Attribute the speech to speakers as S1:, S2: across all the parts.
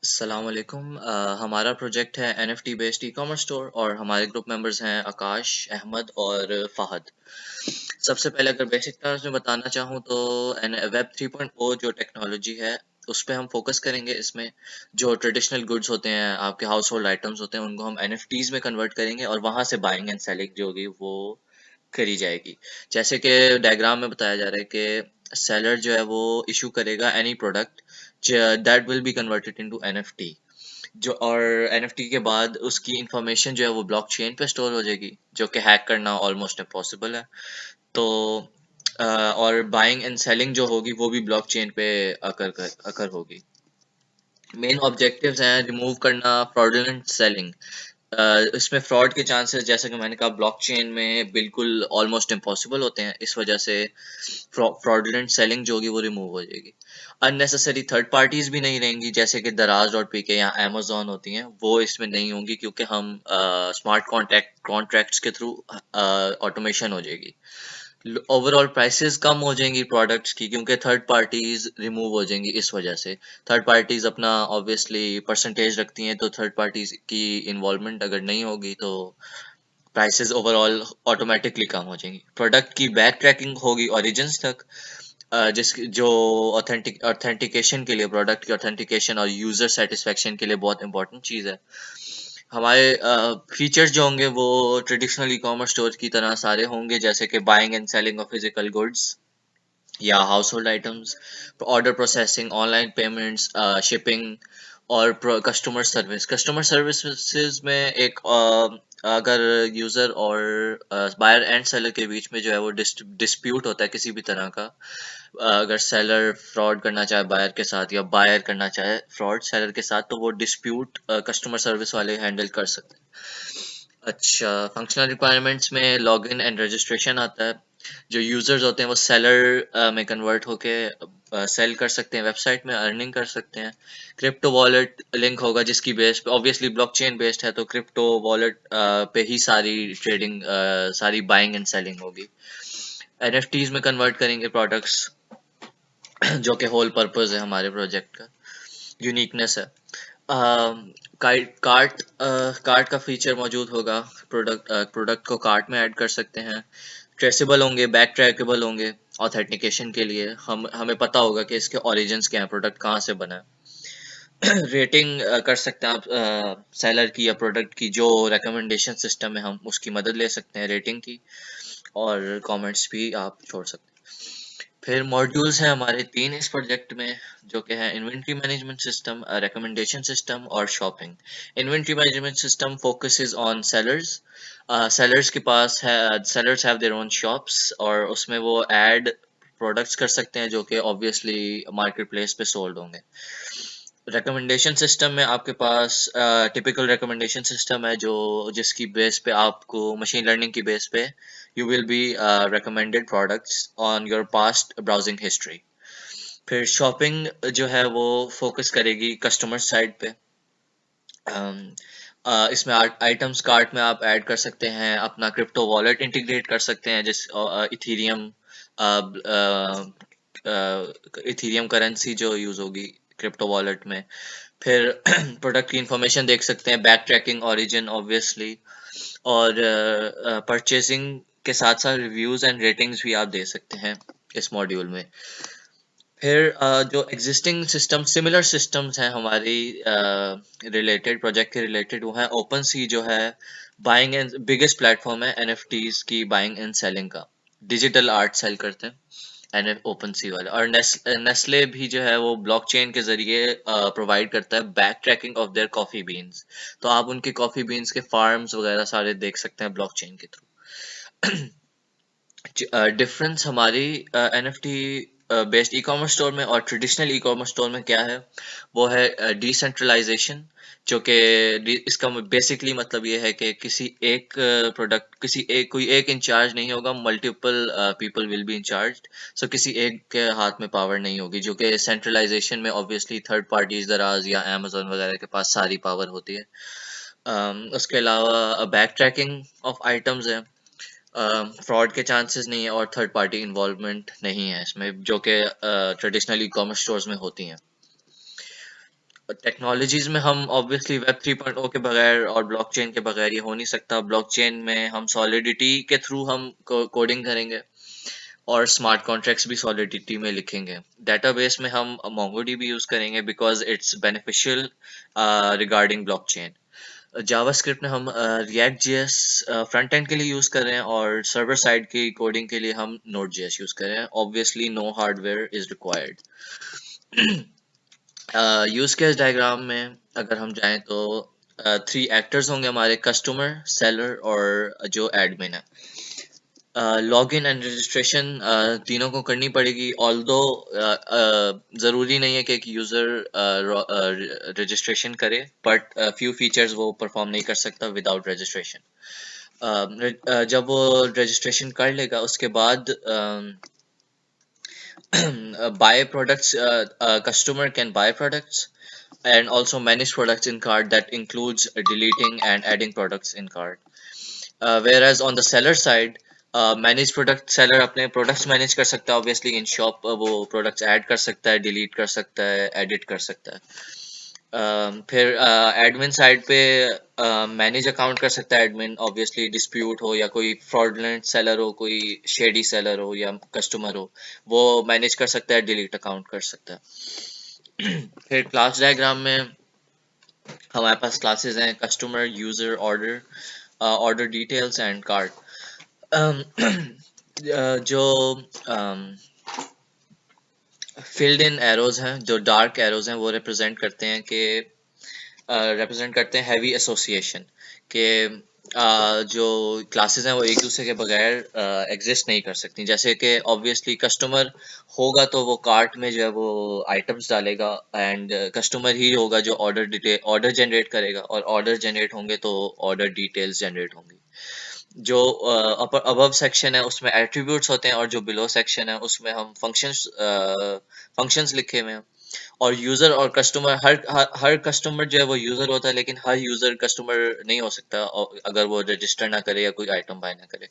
S1: अस्सलामुअलैकुम। हमारा प्रोजेक्ट है NFT based e commerce store और हमारे ग्रुप मेंबर्स हैं आकाश, अहमद और फ़हद। सबसे पहले अगर बेसिक टर्म्स में बताना चाहूँ तो वेब 3.0 जो टेक्नोलॉजी है उस पे हम फोकस करेंगे। इसमें जो ट्रेडिशनल गुड्स होते हैं, आपके हाउस होल्ड आइटम्स होते हैं, उनको हम एनएफटीज में कन्वर्ट करेंगे और वहाँ से बाइंग एंड सेलिंग जो होगी वो करी जाएगी। जैसे कि डायग्राम में बताया जा रहा है कि सेलर जो है वो इशू करेगा any product that will be converted into NFT. जो और एनएफटी के बाद उसकी इंफॉर्मेशन जो है वो ब्लॉकचेन पे स्टोर हो जाएगी, जो कि हैक करना ऑलमोस्ट इम्पॉसिबल है। तो और बाइंग एंड सेलिंग जो होगी वो भी ब्लॉकचेन पे अकर होगी। मेन ऑब्जेक्टिव्स हैं रिमूव करना फ्रॉडुलेंट सेलिंग। इसमें फ्रॉड के चांसेस, जैसे कि मैंने कहा, ब्लॉकचेन में बिल्कुल ऑलमोस्ट इम्पॉसिबल होते हैं। इस वजह से फ्रॉडुलेंट सेलिंग जो होगी वो रिमूव हो जाएगी। अननेसेसरी थर्ड पार्टीज भी नहीं रहेंगी, जैसे कि दराज डॉट पी के या अमेजोन होती हैं, वो इसमें नहीं होंगी क्योंकि हम स्मार्ट कॉन्ट्रैक्ट्स के थ्रू ऑटोमेशन हो जाएगी। ओवरऑल प्राइसेस कम हो जाएंगी प्रोडक्ट्स की क्योंकि थर्ड पार्टीज रिमूव हो जाएंगी। इस वजह से थर्ड पार्टीज अपना ऑब्वियसली परसेंटेज रखती हैं, तो थर्ड पार्टीज की इन्वॉल्वमेंट अगर नहीं होगी तो प्राइसेस ओवरऑल ऑटोमेटिकली कम हो जाएंगी। प्रोडक्ट की बैक ट्रैकिंग होगी ओरिजिन्स तक, जिस जो ऑथेंटिकेशन के लिए, प्रोडक्ट की ऑथेंटिकेशन और यूजर सेटिस्फेक्शन के लिए बहुत इंपॉर्टेंट चीज़ है। हमारे फीचर्स जो होंगे वो ट्रेडिशनल ई कॉमर्स स्टोर की तरह सारे होंगे, जैसे कि buying and selling of physical goods या household items, order processing, online payments, shipping और कस्टमर सर्विस। कस्टमर सर्विसेज में एक अगर यूज़र और बायर एंड सेलर के बीच में जो है वो डिस्प्यूट होता है किसी भी तरह का, अगर सेलर फ्रॉड करना चाहे बायर के साथ या बायर करना चाहे फ्रॉड सेलर के साथ, तो वो डिस्प्यूट कस्टमर सर्विस वाले हैंडल कर सकते हैं। अच्छा, फंक्शनल रिक्वायरमेंट्स में लॉगिन एंड रजिस्ट्रेशन आता है। जो यूजर्स होते हैं वो सेलर में कन्वर्ट होके सेल कर सकते हैं, वेबसाइट में अर्निंग कर सकते हैं। क्रिप्टो वॉलेट लिंक होगा जिसकी बेस पे, ऑब्वियसली ब्लॉकचेन बेस्ड है तो क्रिप्टो वॉलेट पे ही सारी ट्रेडिंग, सारी बाइंग एंड सेलिंग होगी। एनएफटीज में कन्वर्ट करेंगे प्रोडक्ट्स जो कि होल पर्पस है हमारे प्रोजेक्ट का, यूनिकनेस है। कार्ट का फीचर मौजूद होगा। प्रोडक्ट को कार्ट में ऐड कर सकते हैं। ट्रेसेबल होंगे, बैक ट्रैकेबल होंगे। ऑथेंटिकेशन के लिए हमें पता होगा कि इसके ओरिजिन्स क्या है, प्रोडक्ट कहाँ से बना है। रेटिंग कर सकते हैं आप सेलर की या प्रोडक्ट की, जो रिकमेंडेशन सिस्टम है हम उसकी मदद ले सकते हैं रेटिंग की, और कमेंट्स भी आप छोड़ सकते हैं। फिर मॉड्यूल्स हैं हमारे 3 इस प्रोजेक्ट में, जो कि है inventory management system, recommendation system और shopping. Inventory management system focuses on sellers. Sellers के पास है, sellers have their own shops और उसमें वो ऐड प्रोडक्ट्स कर सकते हैं जो कि ऑब्वियसली मार्केट प्लेस पे सोल्ड होंगे। रिकमेंडेशन सिस्टम में आपके पास टिपिकल रिकमेंडेशन सिस्टम है जो जिसकी बेस पे आपको मशीन लर्निंग की बेस पे you will be recommended products on your past browsing history। फिर शॉपिंग जो है वो फोकस करेगी कस्टमर साइड पे। अम, इसमें आइटम्स कार्ट में आप ऐड कर सकते हैं, अपना क्रिप्टो वॉलेट इंटीग्रेट कर सकते हैं, जिस इथीरियम इथीरियम करेंसी जो यूज होगी क्रिप्टो वॉलेट में। फिर प्रोडक्ट की इंफॉर्मेशन देख सकते हैं, बैक ट्रैकिंग, ओरिजिन ऑब्वियसली, और परचेजिंग के साथ साथ रिव्यूज एंड रेटिंग्स भी आप दे सकते हैं इस मॉड्यूल में। फिर जो एग्जिस्टिंग सिस्टम, सिमिलर सिस्टम्स हैं हमारी रिलेटेड प्रोजेक्ट के रिलेटेड, वो है ओपन सी जो है बाइंग एंड बिगेस्ट प्लेटफॉर्म है एनएफटीज की बाइंग एंड सेलिंग का। डिजिटल आर्ट सेल करते हैं एन ओपन सी वाले। और नेस्ले भी जो है वो ब्लॉकचेन के जरिए प्रोवाइड करता है back tracking of their coffee beans. तो आप उनके कॉफी बीन्स के फार्म्स वगैरह सारे देख सकते हैं ब्लॉकचेन के थ्रू। डिफरेंस हमारी NFT based e commerce store में और ट्रेडिशनल ई कॉमर्स स्टोर में क्या है, वो है डिसेंट्रलाइजेशन। जो कि इसका बेसिकली मतलब ये है कि किसी एक प्रोडक्ट, किसी एक कोई एक इंचार्ज नहीं होगा, multiple people will be incharge. So किसी एक के हाथ में पावर नहीं होगी, जो कि सेंट्रलाइजेशन में ऑब्वियसली थर्ड पार्टीज दराज या अमेजोन वगैरह के पास सारी पावर होती है। उसके अलावा बैक ट्रैकिंग ऑफ आइटम्स है, फ्रॉड के चांसेस नहीं है और थर्ड पार्टी इन्वॉल्वमेंट नहीं है इसमें, जो कि ट्रेडिशनल ई कॉमर्स स्टोर्स में होती हैं। टेक्नोलॉजीज में हम ऑब्वियसली वेब 3.0 के बगैर और ब्लॉकचेन के बगैर ये हो नहीं सकता। ब्लॉकचेन में हम सॉलिडिटी के थ्रू हम कोडिंग करेंगे और स्मार्ट कॉन्ट्रैक्ट्स भी सॉलिडिटी में लिखेंगे। डेटाबेस में हम मोंगोडीबी यूज करेंगे because it's beneficial regarding blockchain. JavaScript में हम रिएक्ट जेएस फ्रंट एंड के लिए यूज कर रहे हैं और सर्वर साइड की कोडिंग के लिए हम नोड जेएस यूज कर रहे हैं। Obviously no hardware is required. Use case diagram में अगर हम जाएं तो 3 एक्टर्स होंगे हमारे, कस्टमर, सेलर और जो एडमिन है। लॉग इन एंड रजिस्ट्रेशन तीनों को करनी पड़ेगी, ऑल्दो ज़रूरी नहीं है कि एक यूज़र रजिस्ट्रेशन करे, बट फ्यू फीचर्स वो परफॉर्म नहीं कर सकता विदाउट रजिस्ट्रेशन। जब वो रजिस्ट्रेशन कर लेगा उसके बाद buy products, customer can buy products and also manage products in cart. That includes deleting and adding products in cart. Whereas on the seller side, manage product, seller अपने products manage कर सकता है। Obviously in shop वो products add कर सकता है, delete कर सकता है, एडिट कर सकता है। फिर एडमिन साइड पे मैनेज अकाउंट कर सकता है एडमिन। ऑब्वियसली डिस्प्यूट हो या कोई फ्रॉडलेंट सेलर हो, कोई शेडी सेलर हो या कस्टमर हो, वो मैनेज कर सकता है, डिलीट अकाउंट कर सकता है। फिर क्लास डायग्राम में हमारे पास क्लासेस हैं, customer, user, order, order details and card. जो फिल्ड इन एरोज हैं, जो डार्क एरोज हैं, वो रिप्रेजेंट करते हैं हैवी एसोसिएशन के। जो क्लासेस हैं वो एक दूसरे के बगैर एग्जिस्ट नहीं कर सकती। जैसे कि ऑब्वियसली कस्टमर होगा तो वो कार्ट में जो है वो आइटम्स डालेगा, एंड कस्टमर ही होगा जो ऑर्डर जनरेट करेगा, और ऑर्डर जनरेट होंगे तो ऑर्डर डिटेल्स जनरेट होंगी। जो अबव सेक्शन है उसमें एट्रीब्यूट्स होते हैं, और जो बिलो सेक्शन है उसमें हम फंक्शंस लिखे हुए हैं। और यूजर और कस्टमर, हर कस्टमर जो है वो यूजर होता है, लेकिन हर यूजर कस्टमर नहीं हो सकता अगर वो रजिस्टर ना करे या कोई आइटम बाय ना करे।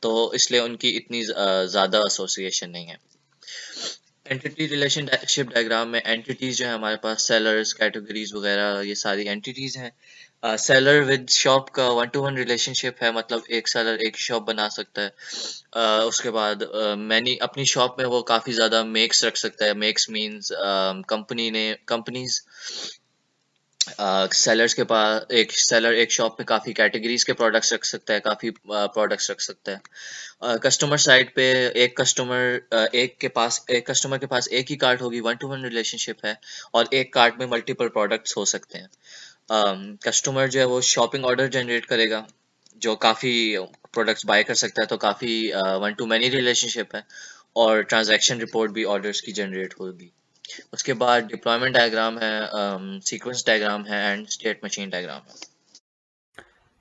S1: तो इसलिए उनकी इतनी ज्यादा एसोसिएशन नहीं है। एंटिटी रिलेशनशिप डायग्राम में एंटिटीज जो है हमारे पास, सेलर्स, कैटेगरीज वगैरह, ये सारी एंटिटीज हैं। सेलर विद शॉप का 1-to-1 रिलेशनशिप है, मतलब एक सेलर एक शॉप बना सकता है। उसके बाद मैनी अपनी शॉप में वो काफ़ी ज़्यादा मेक्स रख सकता है। मेक्स मींस कंपनीज, सेलर्स के पास, एक सेलर एक शॉप में काफ़ी कैटेगरीज के प्रोडक्ट्स रख सकता है, काफ़ी प्रोडक्ट्स रख सकता है। कस्टमर साइड पे एक कस्टमर के पास एक ही कार्ट होगी, 1-to-1 रिलेशनशिप है, और एक कार्ट में मल्टीपल प्रोडक्ट्स हो सकते हैं। कस्टमर जो है वो शॉपिंग ऑर्डर जनरेट करेगा, जो काफ़ी प्रोडक्ट्स बाय कर सकता है, तो काफ़ी 1-to-many रिलेशनशिप है। और ट्रांजैक्शन रिपोर्ट भी ऑर्डर्स की जनरेट होगी। उसके बाद डिप्लॉयमेंट डायग्राम है, सीक्वेंस डायग्राम है, एंड स्टेट मशीन डायग्राम है।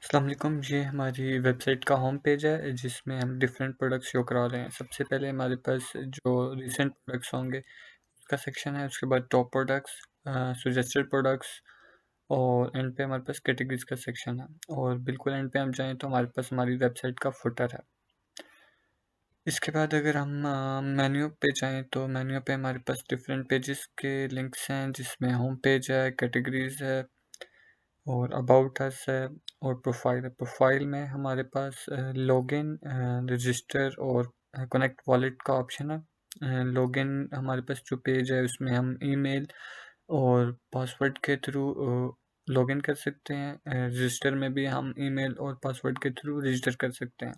S2: अस्सलाम वालेकुम, ये हमारी वेबसाइट का होम पेज है जिसमें हम डिफरेंट प्रोडक्ट्स शो करा रहे हैं। सबसे पहले हमारे पास जो रिसेंट प्रोडक्ट्स होंगे उसका सेक्शन है, उसके बाद टॉप प्रोडक्ट्स, सजेस्टेड प्रोडक्ट्स, और एंड पे हमारे पास कैटेगरीज का सेक्शन है। और बिल्कुल एंड पे हम जाएं तो हमारे पास हमारी वेबसाइट का फुटर है। इसके बाद अगर हम मेन्यू पे जाएं तो मेन्यू पे हमारे पास डिफरेंट पेजेस के लिंक्स हैं, जिसमें होम पेज है, कैटेगरीज है, और अबाउट अस है, और प्रोफाइल है। प्रोफाइल में हमारे पास लॉगिन, रजिस्टर और कनेक्ट वॉलेट का ऑप्शन है। लॉगिन हमारे पास जो पेज है उसमें हम ईमेल और पासवर्ड के थ्रू लॉगिन कर सकते हैं। रजिस्टर में भी हम ईमेल और पासवर्ड के थ्रू रजिस्टर कर सकते हैं।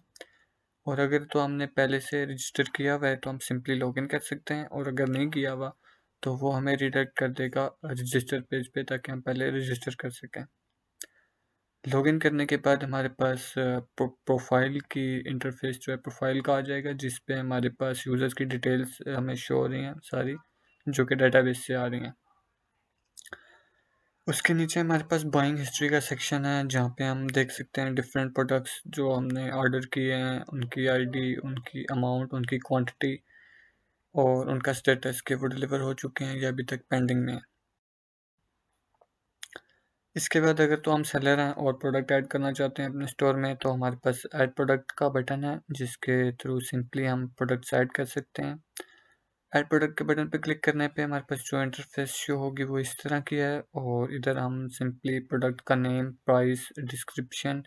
S2: और अगर तो हमने पहले से रजिस्टर किया हुआ है तो हम सिंपली लॉगिन कर सकते हैं, और अगर नहीं किया हुआ तो वो हमें रिडायरेक्ट कर देगा रजिस्टर पेज पे, ताकि हम पहले रजिस्टर कर सकें। लॉगिन करने के बाद हमारे पास प्रोफाइल की इंटरफेस जो है प्रोफाइल का आ जाएगा, जिस पे हमारे पास यूज़र्स की डिटेल्स हमें शो हो रही हैं सारी, जो कि डाटाबेस से आ रही हैं। उसके नीचे हमारे पास बाइंग हिस्ट्री का सेक्शन है, जहाँ पे हम देख सकते हैं डिफरेंट प्रोडक्ट्स जो हमने ऑर्डर किए हैं, उनकी आईडी, उनकी अमाउंट, उनकी क्वांटिटी, और उनका स्टेटस कि वो डिलीवर हो चुके हैं या अभी तक पेंडिंग में है। इसके बाद अगर तो हम सेलर हैं और प्रोडक्ट ऐड करना चाहते हैं अपने स्टोर में, तो हमारे पास ऐड प्रोडक्ट का बटन है, जिसके थ्रू सिंपली हम प्रोडक्ट्स ऐड कर सकते हैं। ऐड प्रोडक्ट के बटन पे क्लिक करने पे हमारे पास जो इंटरफेस शो होगी वो इस तरह की है, और इधर हम सिंपली प्रोडक्ट का नेम, प्राइस, डिस्क्रिप्शन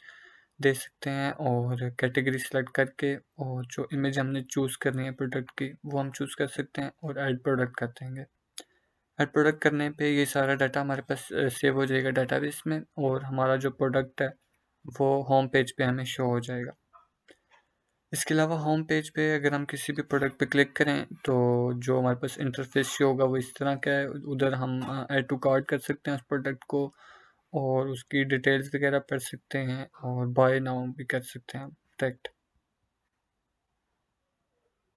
S2: दे सकते हैं, और कैटेगरी सेलेक्ट करके और जो इमेज हमने चूज़ करनी है प्रोडक्ट की वो हम चूज़ कर सकते हैं और ऐड प्रोडक्ट कर देंगे। ऐड प्रोडक्ट करने पे ये सारा डाटा हमारे पास सेव हो जाएगा डाटाबेस में, और हमारा जो प्रोडक्ट है वो होम पेज पे हमें शो हो जाएगा। इसके अलावा होम पेज पे अगर हम किसी भी प्रोडक्ट पे क्लिक करें तो जो हमारे पास इंटरफेस शो होगा वो इस तरह का है। उधर हम ऐड टू कार्ट कर सकते हैं उस प्रोडक्ट को, और उसकी डिटेल्स वगैरह पढ़ सकते हैं, और बाय नाउ भी कर सकते हैं डायरेक्ट।